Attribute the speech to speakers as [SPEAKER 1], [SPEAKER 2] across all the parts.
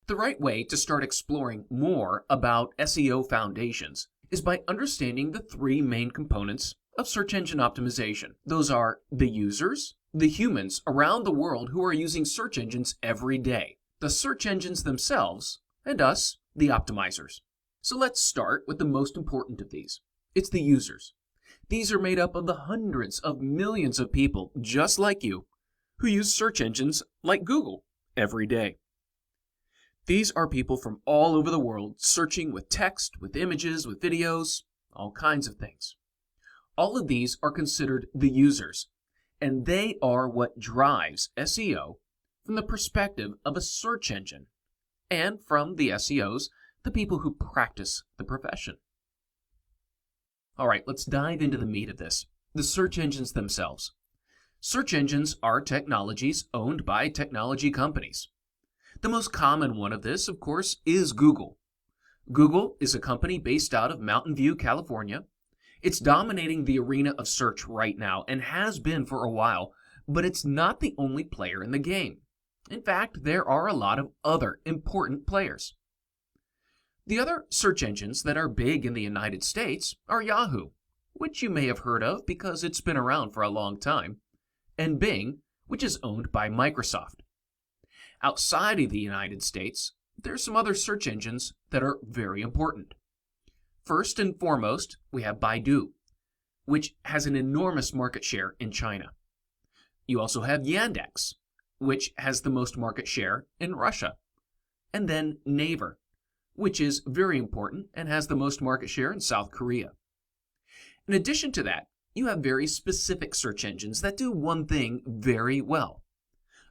[SPEAKER 1] The right way to start exploring more about SEO Foundations is by understanding the three main components of search engine optimization. Those are the users, the humans around the world who are using search engines every day, the search engines themselves, and us, the optimizers. So let's start with the most important of these. It's the users. These are made up of the hundreds of millions of people just like you who use search engines like Google every day. These are people from all over the world searching with text, with images, with videos, all kinds of things. All of these are considered the users, and they are what drives SEO from the perspective of a search engine, and from the SEOs, the people who practice the profession. All right, let's dive into the meat of this, the search engines themselves. Search engines are technologies owned by technology companies. The most common one of this, of course, is Google. Google is a company based out of Mountain View, California. It's dominating the arena of search right now and has been for a while, but it's not the only player in the game. In fact, there are a lot of other important players. The other search engines that are big in the United States are Yahoo, which you may have heard of because it's been around for a long time, and Bing, which is owned by Microsoft. Outside of the United States, there's some other search engines that are very important. First and foremost, we have Baidu, which has an enormous market share in China. You also have Yandex, which has the most market share in Russia. And then Naver, which is very important and has the most market share in South Korea. In addition to that, you have very specific search engines that do one thing very well.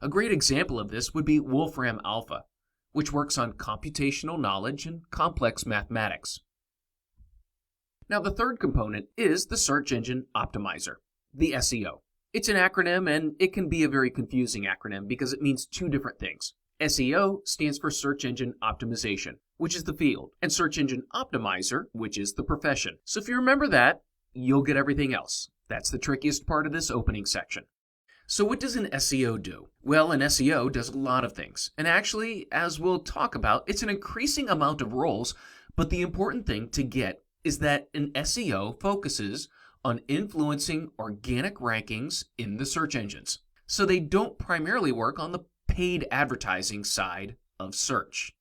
[SPEAKER 1] A great example of this would be Wolfram Alpha, which works on computational knowledge and complex mathematics. Now, the third component is the search engine optimizer, the SEO. It's an acronym, and it can be a very confusing acronym because it means two different things. SEO stands for Search Engine Optimization, which is the field, and Search Engine Optimizer, which is the profession. So if you remember that, you'll get everything else. That's the trickiest part of this opening section. So what does an SEO do? Well, an SEO does a lot of things. And actually, as we'll talk about, it's an increasing amount of roles, but the important thing to get is that an SEO focuses on influencing organic rankings in the search engines. So they don't primarily work on the paid advertising side of search.